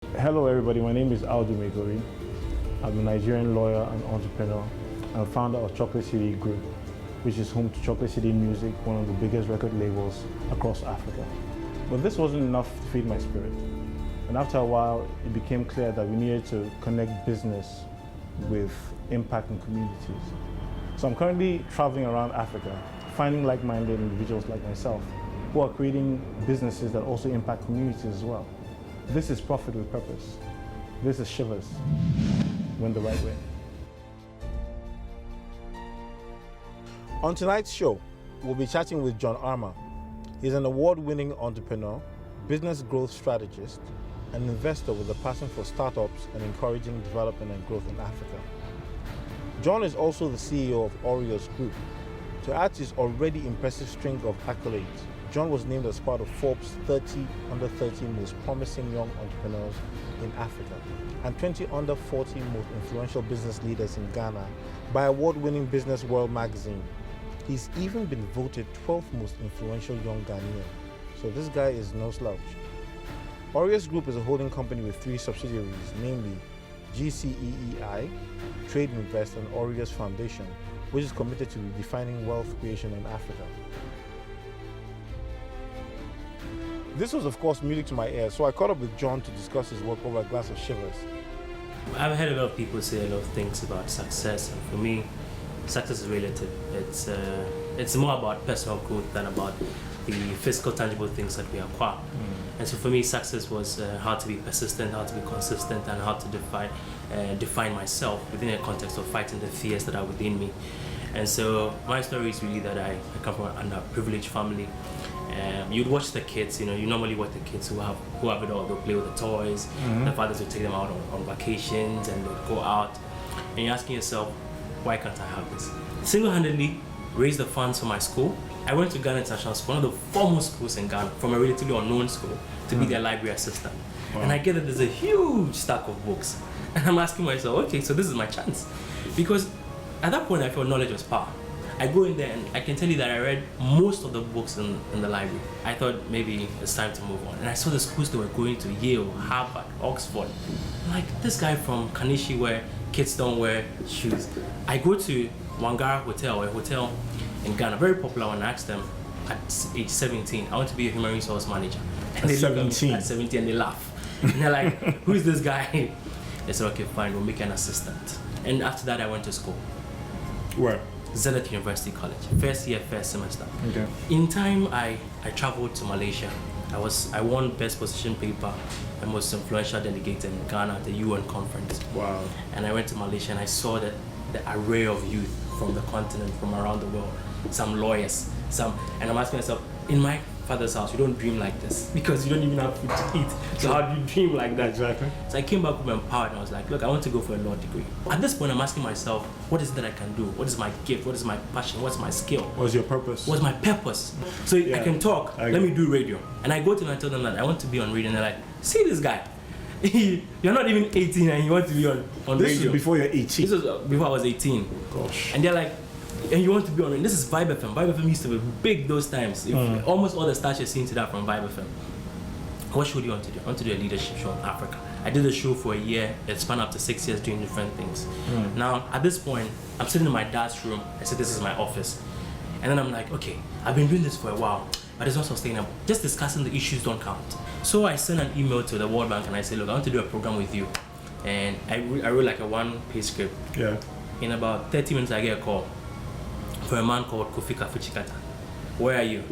Hello everybody, my name is Aldo Megori. I'm a Nigerian lawyer and entrepreneur. I'm founder of Chocolate City Group, which is home to Chocolate City Music, one of the biggest record labels across Africa. But this wasn't enough to feed my spirit. And after a while, it became clear that we needed to connect business with impact in communities. So I'm currently traveling around Africa, finding like-minded individuals like myself who are creating businesses that also impact communities as well. This is Profit with Purpose. This is Shivers. Win the right way. On tonight's show, we'll be chatting with John Armah. He's an award-winning entrepreneur, business growth strategist, and investor with a passion for startups and encouraging development and growth in Africa. John is also the CEO of Oreos Group. To add to his already impressive string of accolades, John was named as part of Forbes 30 under 30 most promising young entrepreneurs in Africa and 20 under 40 most influential business leaders in Ghana by award-winning Business World magazine. He's even been voted 12th most influential young Ghanaian. So this guy is no slouch. Oreos Group is a holding company with 3 subsidiaries, namely GCEEI, Trade Invest, and Oreos Foundation, which is committed to redefining wealth creation in Africa. This was, of course, music to my ears, so I caught up with John to discuss his work over a glass of Shivers. I've heard a lot of people say a lot of things about success, and for me, success is relative. It's more about personal growth than about the physical, tangible things that we acquire. And so for me, success was how to be persistent, how to be consistent, and how to define myself within a context of fighting the fears that are within me. And so my story is really that I come from an underprivileged family. You'd watch the kids, you normally watch the kids who have it all. They'll play with the toys. The fathers will take them out on vacations and they'll go out. And you're asking yourself, why can't I have this? Single-handedly raised the funds for my school. I went to Ghana International School, one of the foremost schools in Ghana, from a relatively unknown school, to be their library assistant. Wow. And I get that there's a huge stack of books. And I'm asking myself, okay, so this is my chance. Because at that point I felt knowledge was power. I go in there and I can tell you that I read most of the books in the library. I thought maybe it's time to move on. And I saw the schools that were going to Yale, Harvard, Oxford. I'm like, this guy from Kanishi where kids don't wear shoes. I go to Wangara Hotel, a hotel in Ghana, very popular one. I asked them at age 17, I want to be a human resource manager. And they look at me at 17 and they laugh. And they're like, who is this guy? They said, okay, fine, we'll make you an assistant. And after that, I went to school. Where? Zenith University College, first year, first semester. Okay. In time, I traveled to Malaysia. I won best position paper and most influential delegate in Ghana at the UN conference. Wow. And I went to Malaysia and I saw the array of youth from the continent, from around the world. Some lawyers, and I'm asking myself, in my father's house, you don't dream like this because you don't even have food to eat. So how do you dream like that? Exactly. So I came back with empowered and I was like, look, I want to go for a law degree. At this point, I'm asking myself, what is it that I can do? What is my gift? What is my passion? What's my skill? What's your purpose? What's my purpose? So I can talk. Let me do radio. And I go to them and tell them that I want to be on radio. And they're like, see this guy. You're not even 18 and you want to be on radio. This is before you're 18. This was before I was 18. Gosh. And they're like, and you want to be on radio. This is Vibe FM. Vibe FM used to be big those times. Almost all the stars you're seeing today are from Vibe FM. What show do you want to do? I want to do a leadership show in Africa. I did the show for a year. It spanned up to 6 years doing different things. Now, at this point, I'm sitting in my dad's room. I said, this is my office. And then I'm like, okay, I've been doing this for a while, but it's not sustainable. Just discussing the issues don't count. So I sent an email to the World Bank and I said, look, I want to do a program with you. And I wrote like a 1-page script. Yeah. In about 30 minutes, I get a call for a man called Kofi Kafuchikata. Where are you?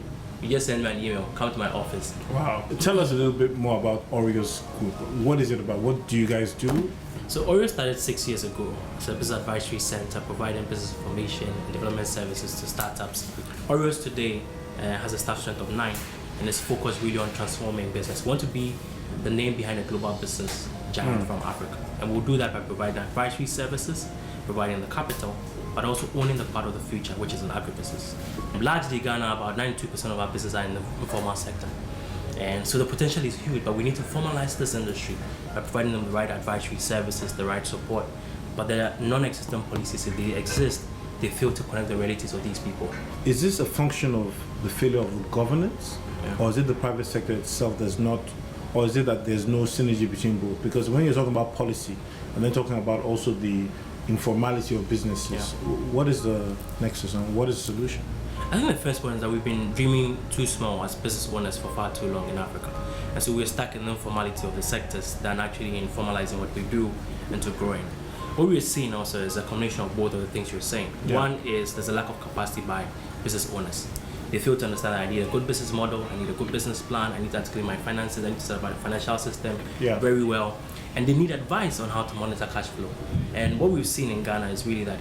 You just send me an email, come to my office. Wow. Tell us a little bit more about Oreos Group. What is it about? What do you guys do? So Oreos started 6 years ago. It's a business advisory center providing business information and development services to startups. Oreos today has a staff strength of 9 and is focused really on transforming business. We want to be the name behind a global business giant from Africa. And we'll do that by providing advisory services, providing the capital, but also owning the part of the future, which is in agribusiness. Largely Ghana, about 92% of our business are in the informal sector. And so the potential is huge, but we need to formalize this industry by providing them the right advisory services, the right support. But there are non-existent policies. If they exist, they fail to connect the realities of these people. Is this a function of the failure of governance, or is it the private sector itself that's not or is it that there's no synergy between both? Because when you're talking about policy and then talking about also the informality of businesses, what is the nexus and what is the solution? I think the first point is that we've been dreaming too small as business owners for far too long in Africa. And so we're stuck in the informality of the sectors than actually in formalizing what we do into growing. What we're seeing also is a combination of both of the things you're saying. One is there's a lack of capacity by business owners. They fail to understand that I need a good business model, I need a good business plan, I need to articulate my finances, I need to set up my financial system very well. And they need advice on how to monitor cash flow. And what we've seen in Ghana is really that,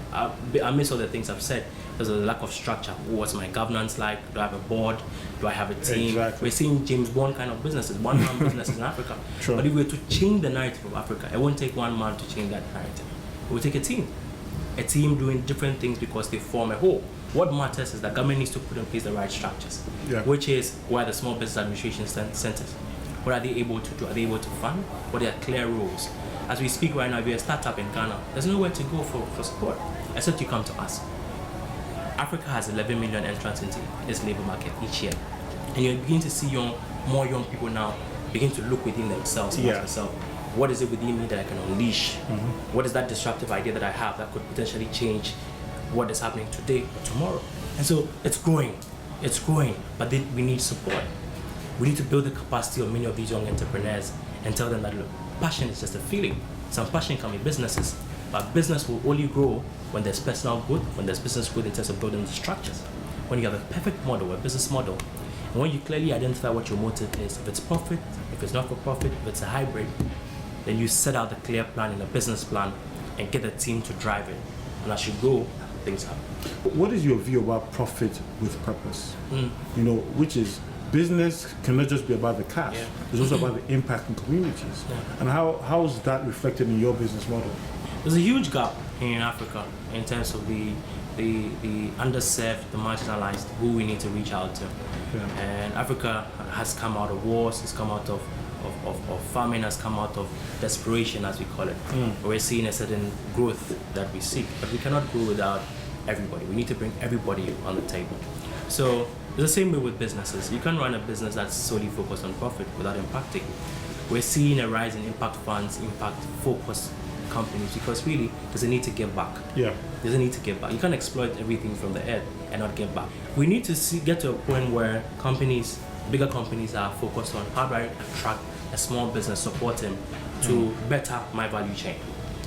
amidst all the things I've said, there's a lack of structure. What's my governance like? Do I have a board? Do I have a team? Exactly. We're seeing James Bond kind of businesses, one-man businesses in Africa. True. But if we were to change the narrative of Africa, it won't take one man to change that narrative. It will take a team doing different things because they form a whole. What matters is that government needs to put in place the right structures, which is where the small business administration centers. What are they able to do? Are they able to fund? What are their clear rules? As we speak right now, if you're a startup in Ghana, there's nowhere to go for support, except you come to us. Africa has 11 million entrants into its labor market each year. And you're beginning to see more young people now begin to look within themselves and ask themselves, what is it within me that I can unleash? What is that disruptive idea that I have that could potentially change what is happening today or tomorrow? And so it's growing, but we need support. We need to build the capacity of many of these young entrepreneurs and tell them that, look, passion is just a feeling. Some passion can be businesses, but business will only grow when there's personal growth, when there's business growth in terms of building the structures. When you have a perfect model, a business model, and when you clearly identify what your motive is, if it's profit, if it's not for profit, if it's a hybrid, then you set out the clear plan in a business plan and get a team to drive it. And as you go, things happen. What is your view about profit with purpose? Which is business cannot just be about the cash. It's also about the impact in communities. And how is that reflected in your business model? There's a huge gap in Africa in terms of the underserved, the marginalized, who we need to reach out to. And Africa has come out of wars, has come out of famine, has come out of desperation, as we call it. We're seeing a certain growth that we seek, but we cannot grow without everybody. We need to bring everybody on the table. So it's the same way with businesses. You can't run a business that's solely focused on profit without impacting. We're seeing a rise in impact funds, impact-focused companies, because really there's a need to give back. There's a need to give back. You can't exploit everything from the earth and not give back. We need to get to a point where bigger companies are focused on how do I attract a small business, support them to better my value chain.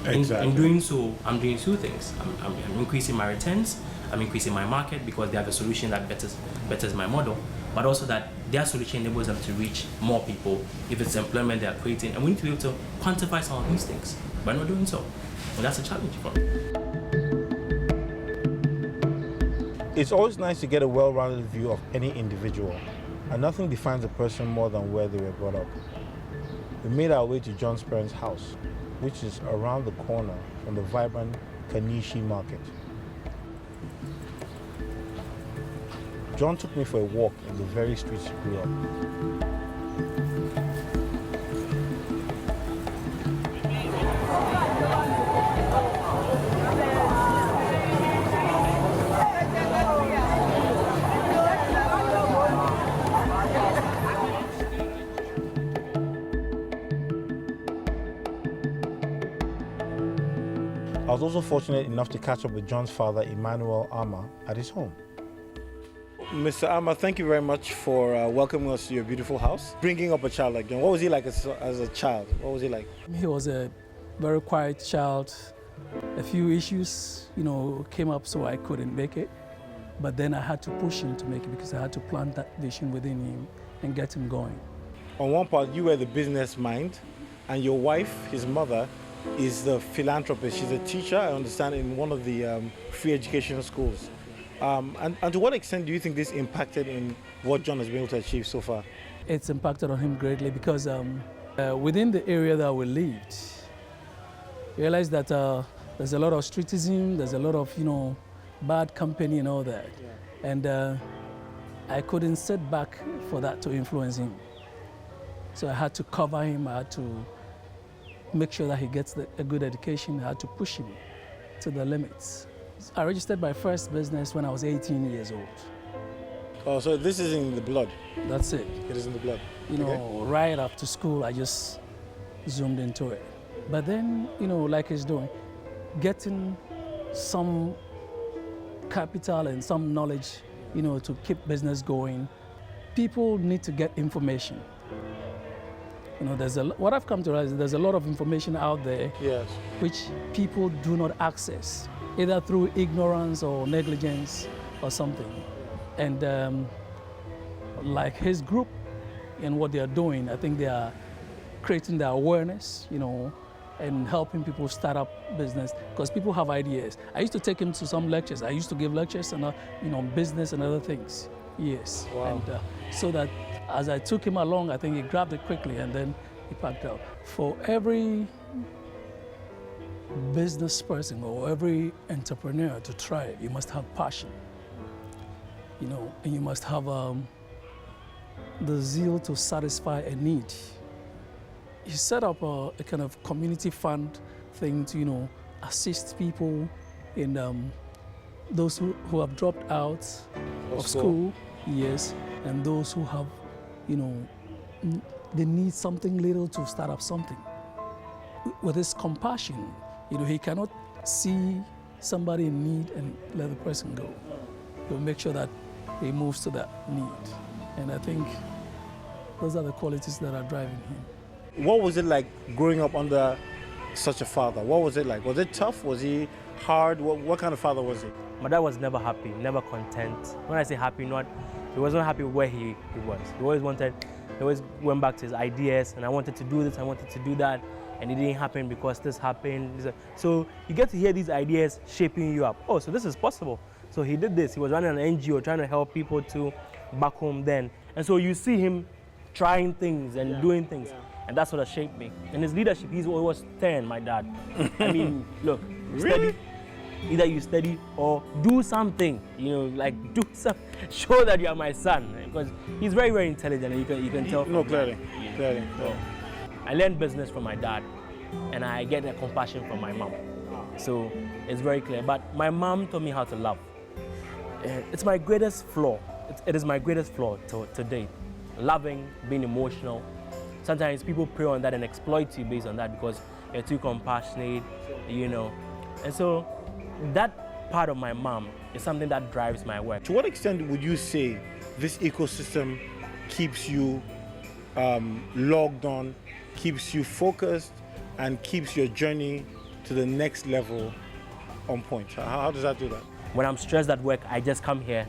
In doing so, I'm doing two things. I'm increasing my returns, I'm increasing my market because they have a solution that betters my model, but also that their solution enables them to reach more people if it's employment they are creating. And we need to be able to quantify some of these things. We're not doing so. And that's a challenge for me. It's always nice to get a well-rounded view of any individual, and nothing defines a person more than where they were brought up. We made our way to John's parents' house, which is around the corner from the vibrant Kanishi market. John took me for a walk in the very streets he grew up. I was also fortunate enough to catch up with John's father, Emmanuel Armah, at his home. Mr. Armah, thank you very much for welcoming us to your beautiful house. Bringing up a child like John, what was he like as a child? What was he like? He was a very quiet child. A few issues, came up, so I couldn't make it. But then I had to push him to make it because I had to plant that vision within him and get him going. On one part, you were the business mind, and your wife, his mother, is the philanthropist. She's a teacher, I understand, in one of the free education schools. And to what extent do you think this impacted in what John has been able to achieve so far? It's impacted on him greatly because within the area that we lived, I realized that there's a lot of streetism, there's a lot of, bad company and all that. And I couldn't sit back for that to influence him. So I had to cover him, I had to make sure that he gets a good education, I had to push him to the limits. I registered my first business when I was 18 years old. Oh, so this is in the blood. That's it. It is in the blood. You know, right after school, I just zoomed into it. But then, you know, like he's doing, getting some capital and some knowledge, you know, to keep business going. People need to get information. You know, what I've come to realize is there's a lot of information out there, Yes. which people do not access, either through ignorance or negligence or something. And like his group and what they are doing, I think they are creating the awareness, you know, and helping people start up business, because people have ideas. I used to take him to some lectures. I used to give lectures on, you know, business and other things. Yes. Wow. And so that as I took him along, I think he grabbed it quickly and then he packed out. For every business person or every entrepreneur to thrive, you must have passion, you know, and you must have the zeal to satisfy a need. He set up a kind of community fund thing to, you know, assist people in those who have dropped out of school, yes, and those who have, you know, they need something little to start up something. With his compassion, you know, he cannot see somebody in need and let the person go. He'll make sure that he moves to that need. And I think those are the qualities that are driving him. What was it like growing up under such a father? What was it like? Was it tough? Was he hard? What kind of father was he? My dad was never happy, never content. When I say happy, he wasn't happy where he was. He always went back to his ideas, and I wanted to do this, I wanted to do that, and it didn't happen because this happened. So you get to hear these ideas shaping you up. Oh, so this is possible. So he did this. He was running an NGO, trying to help people to back home then. And so you see him trying things and doing things. Yeah. And that's what has shaped me. And his leadership, he was 10, my dad. I mean, look, really? Steady. Either you study or do something, you know, like do something, show that you are my son, because he's very, very intelligent, and you can tell. No, clearly. So, I learned business from my dad, and I get a compassion from my mom. So it's very clear. But my mom taught me how to love. It's my greatest flaw. It is my greatest flaw to date. Loving, being emotional. Sometimes people prey on that and exploit you based on that because you're too compassionate, you know. And so that part of my mom is something that drives my work. To what extent would you say this ecosystem keeps you logged on, keeps you focused, and keeps your journey to the next level on point? How does that do that? When I'm stressed at work, I just come here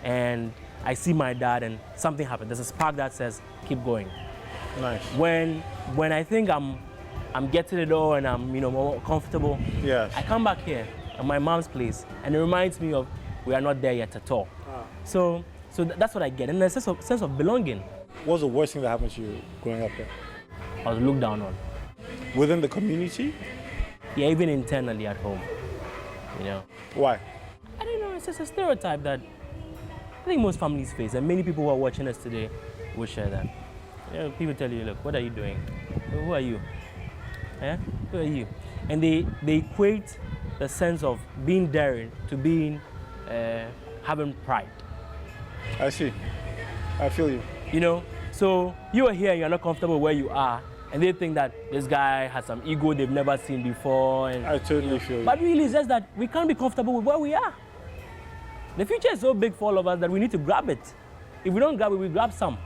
and I see my dad and something happens. There's a spark that says, keep going. Nice. When I think I'm getting it all and I'm, you know, more comfortable, yes, I come back here at my mom's place and it reminds me of we are not there yet at all. So that's what I get, and a sense of belonging. What was the worst thing that happened to you growing up there? I was looked down on. Within the community? Yeah, even internally at home, you know. Why? I don't know, it's just a stereotype that I think most families face, and many people who are watching us today will share that. You know, people tell you, look, what are you doing? Who are you? Eh? Who are you? And they equate the sense of being daring to being having pride. I see. I feel you. You know, so you are here and you're not comfortable where you are, and they think that this guy has some ego they've never seen before. And, I totally you know, feel you. But really, it's just that we can't be comfortable with where we are. The future is so big for all of us that we need to grab it. If we don't grab it, we grab some.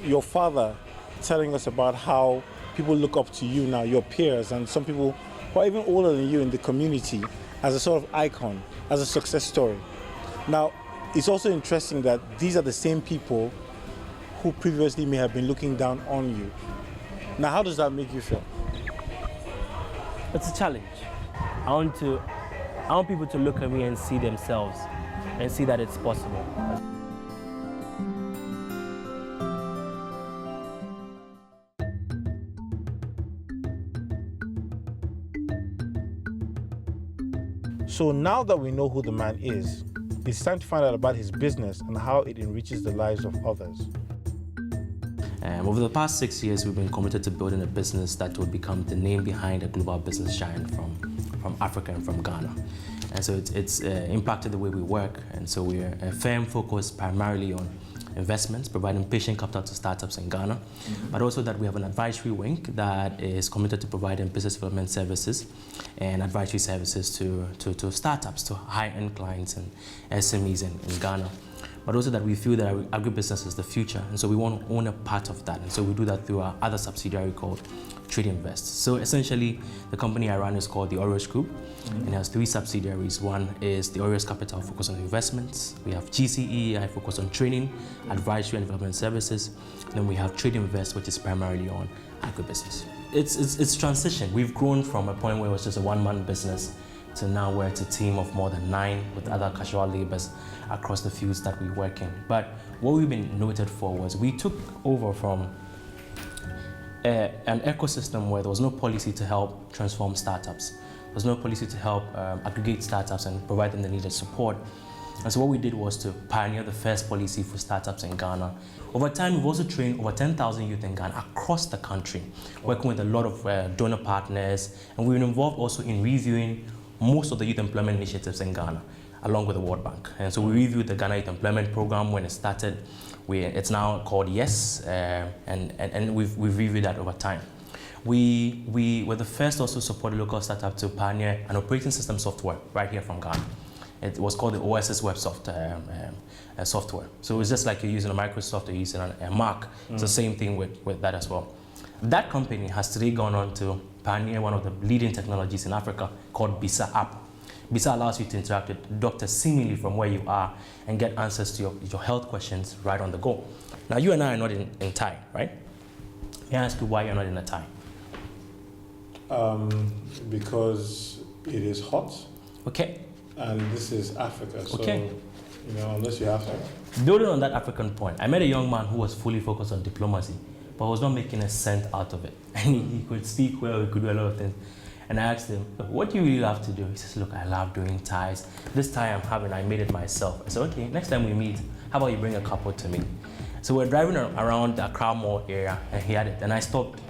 Your father telling us about how people look up to you now, your peers, and some people who are even older than you in the community, as a sort of icon, as a success story. Now, it's also interesting that these are the same people who previously may have been looking down on you. Now, how does that make you feel? It's a challenge. I want people to look at me and see themselves and see that it's possible. So now that we know who the man is, it's time to find out about his business and how it enriches the lives of others. Over the past 6 years, we've been committed to building a business that will become the name behind a global business giant from from Africa and from Ghana. And so it's impacted the way we work. And so we're a firm focused primarily on investments, providing patient capital to startups in Ghana, but also that we have an advisory wing that is committed to providing business development services and advisory services to startups, to high-end clients and SMEs in Ghana. But also that we feel that agribusiness is the future, and so we want to own a part of that. And so we do that through our other subsidiary called Trade Invest. So essentially, the company I run is called the Orios Group, and it has 3 subsidiaries. One is the Orios Capital, focused on investments. We have GCE, I focus on training, advisory and development services. And then we have Trade Invest, which is primarily on agribusiness. It's transition. We've grown from a point where it was just a one-man business to now where it's a team of more than 9 with other casual laborers across the fields that we work in. But what we've been noted for was we took over from an ecosystem where there was no policy to help transform startups. There was no policy to help aggregate startups and provide them the needed support. And so what we did was to pioneer the first policy for startups in Ghana. Over time, we've also trained over 10,000 youth in Ghana across the country, working with a lot of donor partners. And we've been involved also in reviewing most of the youth employment initiatives in Ghana, along with the World Bank. And so we reviewed the Ghana Youth Employment Program when it started. It's now called YES, and we've reviewed that over time. We were the first also support a local startup to pioneer an operating system software right here from Ghana. It was called the OSS Web software. So it was just like you're using a Microsoft or using a Mac. It's the same thing with that as well. That company has today gone on to pioneer one of the leading technologies in Africa called Bisa app. Bisa allows you to interact with doctors seemingly from where you are and get answers to your health questions right on the go. Now, you and I are not in Thai, right? May I ask you why you're not in a Thai? Because it is hot. Okay. And this is Africa, so Okay. Unless you have to. Building on that African point, I met a young man who was fully focused on diplomacy, but was not making a cent out of it. And he could speak well, he could do a lot of things. And I asked him, look, what do you really love to do? He says, look, I love doing ties. This tie I'm having, I made it myself. I said, okay, next time we meet, how about you bring a couple to me? So we're driving around the Accra Mall area, and he had it. And I stopped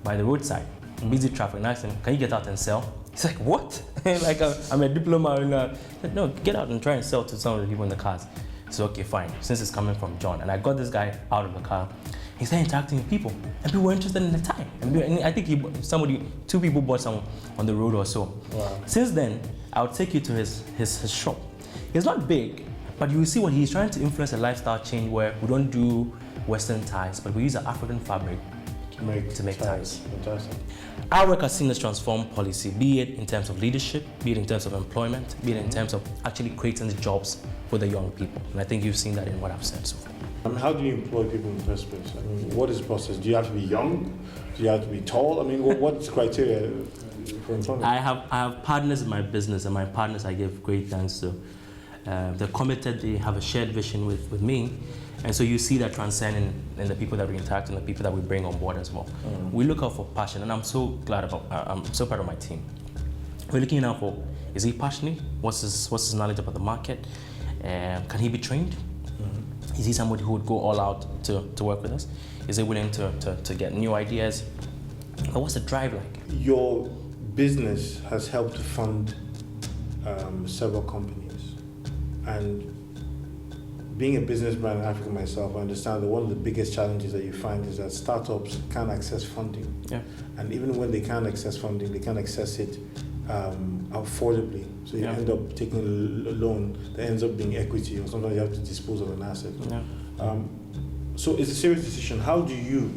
by the roadside, busy traffic, and I asked him, can you get out and sell? He's like, what? Like, I'm a diplomat. I said, no, get out and try and sell to some of the people in the cars. So okay, fine, since it's coming from John. And I got this guy out of the car. He started interacting with people, and people were interested in the tie. And I think 2 people bought some on the road or so. Wow. Since then, I'll take you to his shop. It's not big, but you will see what he's trying to influence a lifestyle change where we don't do Western ties, but we use an African fabric to make ties. Fantastic. Our work has seen us transform policy, be it in terms of leadership, be it in terms of employment, be it in terms of actually creating the jobs for the young people. And I think you've seen that in what I've said so far. How do you employ people in the first place? I mean, what is the process? Do you have to be young? Do you have to be tall? I mean, what's the criteria for employment? I have partners in my business, and my partners I give great thanks to. They're committed, they have a shared vision with me. And so you see that transcending in the people that we interact and the people that we bring on board as well. We look out for passion, and I'm so proud of my team. We're looking out for, is he passionate? What's his knowledge about the market? Can he be trained? Is he somebody who would go all out to work with us? Is he willing to get new ideas? But what's the drive like? Your business has helped to fund several companies. And being a businessman in Africa myself, I understand that one of the biggest challenges that you find is that startups can't access funding. Yeah. And even when they can access funding, they can't access it affordably. So you end up taking a loan that ends up being equity, or sometimes you have to dispose of an asset. Yeah. So it's a serious decision. How do you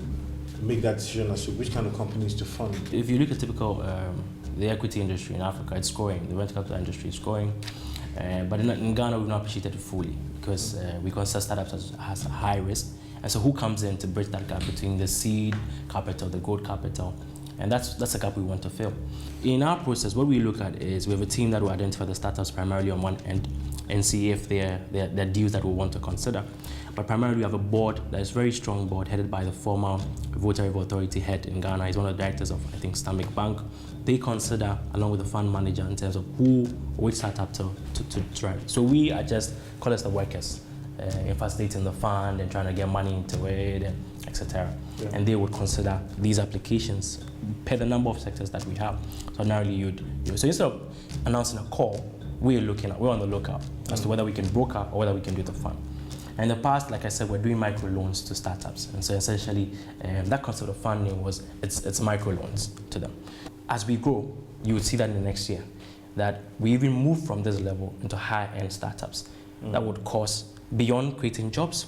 make that decision as to which kind of companies to fund? If you look at typical, the equity industry in Africa, it's growing. The venture capital industry is growing. But in Ghana, we've not appreciated it fully because we consider startups as high risk. And so who comes in to bridge that gap between the seed capital, the growth capital? And that's a gap we want to fill. In our process, what we look at is we have a team that will identify the startups primarily on one end and see if they're deals that we want to consider. But primarily we have a board that is a very strong board headed by the former Voter Authority head in Ghana. He's one of the directors of, I think, Stanbic Bank. They consider, along with the fund manager, in terms of which startup to try. So we are just, call us the workers. infestating the fund and trying to get money into it, and etc. Yeah. And they would consider these applications per the number of sectors that we have. So ordinarily so instead of announcing a call, we're on the lookout as to whether we can broker or whether we can do the fund. In the past, like I said, we're doing micro loans to startups, and so essentially that concept of funding was it's micro loans to them. As we grow, you would see that in the next year, that we even move from this level into high-end startups that would cause, beyond creating jobs,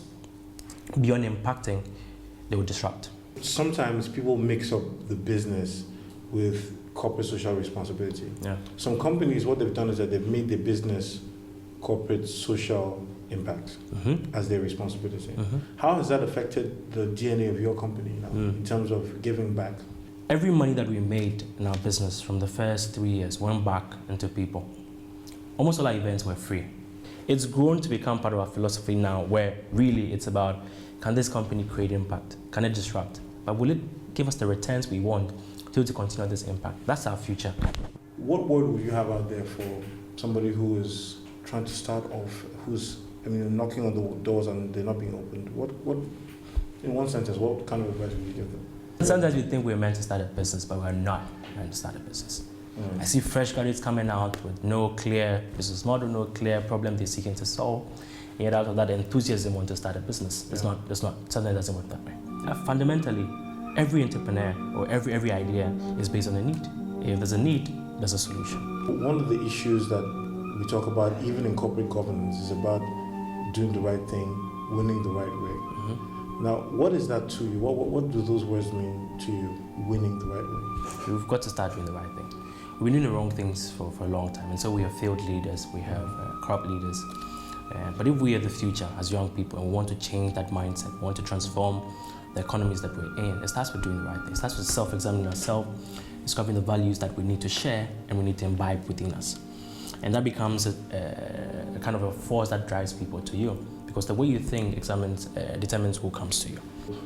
beyond impacting, they would disrupt. Sometimes people mix up the business with corporate social responsibility. Yeah. Some companies, what they've done is that they've made their business corporate social impact as their responsibility. How has that affected the DNA of your company now in terms of giving back? Every money that we made in our business from the first 3 years went back into people. Almost all our events were free. It's grown to become part of our philosophy now, where really it's about, can this company create impact? Can it disrupt? But will it give us the returns we want to continue this impact? That's our future. What word would you have out there for somebody who is trying to start off, who's knocking on the doors and they're not being opened? What, in one sentence, what kind of advice would you give them? Sometimes we think we're meant to start a business, but we're not meant to start a business. I see fresh graduates coming out with no clear business model, no clear problem they're seeking to solve. And yet out of that enthusiasm want to start a business. It's not something that doesn't work that way. Fundamentally, every entrepreneur or every idea is based on a need. If there's a need, there's a solution. One of the issues that we talk about, even in corporate governance, is about doing the right thing, winning the right way. Now, what is that to you? What do those words mean to you, winning the right way? We've got to start doing the right thing. We've been doing the wrong things for a long time, and so we have failed leaders, we have corrupt leaders. But if we are the future as young people and we want to change that mindset, we want to transform the economies that we're in, it starts with doing the right thing. It starts with self-examining ourselves, discovering the values that we need to share and we need to imbibe within us. And that becomes a kind of a force that drives people to you, because the way you think determines who comes to you.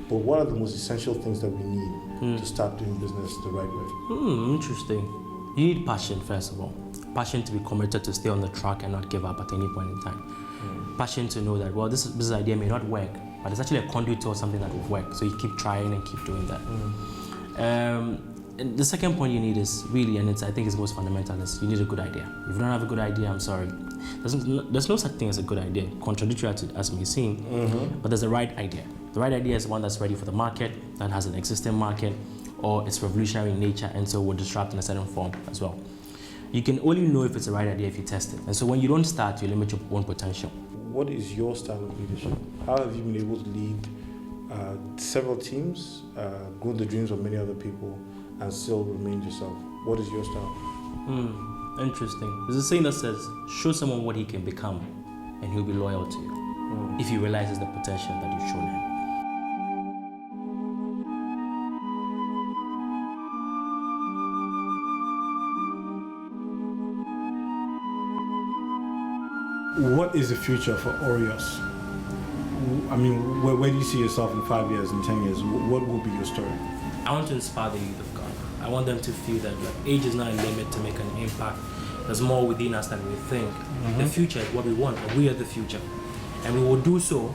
But what are the most essential things that we need to start doing business the right way? Interesting. You need passion, first of all. Passion to be committed to stay on the track and not give up at any point in time. Passion to know that, well, this business idea may not work, but it's actually a conduit towards something that will work. So you keep trying and keep doing that. And the second point you need is really, and I think it's most fundamental, is you need a good idea. If you don't have a good idea, I'm sorry. There's no such thing as a good idea, contradictory as may seem, but there's a right idea. The right idea is one that's ready for the market, that has an existing market, or it's revolutionary in nature, and so will disrupt in a certain form as well. You can only know if it's the right idea if you test it. And so when you don't start, you limit your own potential. What is your style of leadership? How have you been able to lead several teams, grow the dreams of many other people, and still remain yourself? What is your style? Interesting. There's a saying that says, show someone what he can become, and he'll be loyal to you, if he realizes the potential that you've shown him. What is the future for Oreos? I mean, where do you see yourself in 5 years, in 10 years? What will be your story? I want to inspire the youth of Ghana. I want them to feel that age is not a limit to make an impact. There's more within us than we think. The future is what we want, and we are the future. And we will do so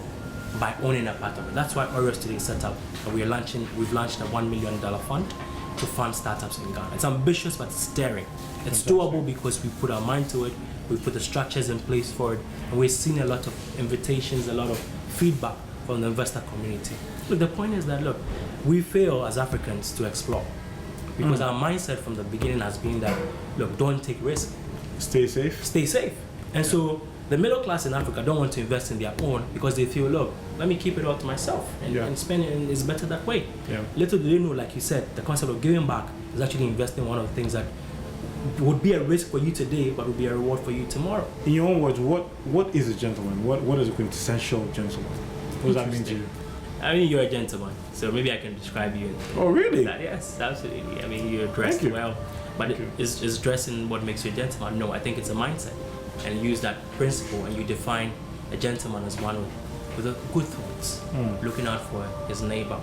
by owning a part of it. That's why Oreos today is set up. And we've launched a $1 million fund to fund startups in Ghana. It's ambitious, but it's daring. It's doable because we put our mind to it, we put the structures in place for it, and we've seen a lot of invitations, a lot of feedback from the investor community. Look, the point is that, look, we fail as Africans to explore, because our mindset from the beginning has been that, look, don't take risks. Stay safe. Stay safe. And so the middle class in Africa don't want to invest in their own because they feel, look, let me keep it all to myself and spend it, and it's better that way. Little do they know, like you said, the concept of giving back is actually investing in one of the things that would be a risk for you today, but would be a reward for you tomorrow. In your own words, what is a gentleman? What is a quintessential gentleman? What does that mean to you? I mean, you're a gentleman, so maybe I can describe you. Oh, really? Yes, absolutely. I mean, you're dressed well, but is dressing what makes you a gentleman? No, I think it's a mindset, and you use that principle, and you define a gentleman as one with a good thoughts, looking out for his neighbor.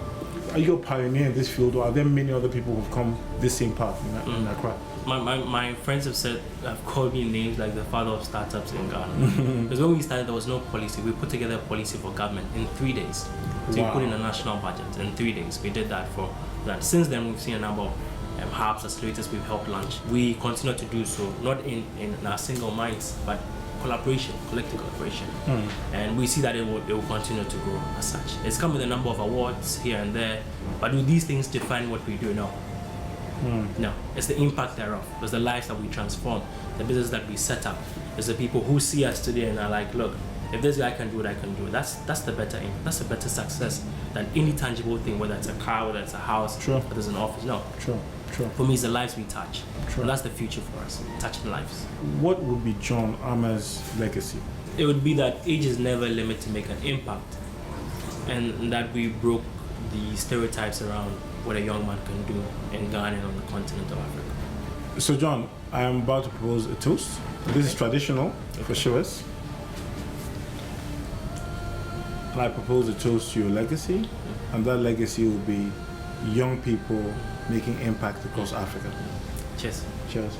are you a pioneer in this field, or are there many other people who've come this same path in Accra? My friends have called me names like the father of startups in Ghana. Because when we started, there was no policy. We put together a policy for government in 3 days. So we put in a national budget in 3 days. We did that for that. Since then, we've seen a number of hubs, accelerators we've helped launch. We continue to do so, not in our single minds, but collaboration, collective collaboration. And we see that it will continue to grow as such. It's come with a number of awards here and there, but do these things define what we do? No. No, it's the impact thereof. It's the lives that we transform, the business that we set up. It's the people who see us today and are like, look, if this guy can do it, I can do it. That's the better aim. That's a better success than any tangible thing, whether it's a car, whether it's a house, whether it's an office. No. True. For me, it's the lives we touch. And that's the future for us, touching lives. What would be John Armah's legacy? It would be that age is never a limit to make an impact, and that we broke the stereotypes around what a young man can do in Ghana and on the continent of Africa. So, John, I am about to propose a toast. This is traditional for Showers. I propose a toast to your legacy, and that legacy will be young people making impact across Africa. Cheers. Cheers.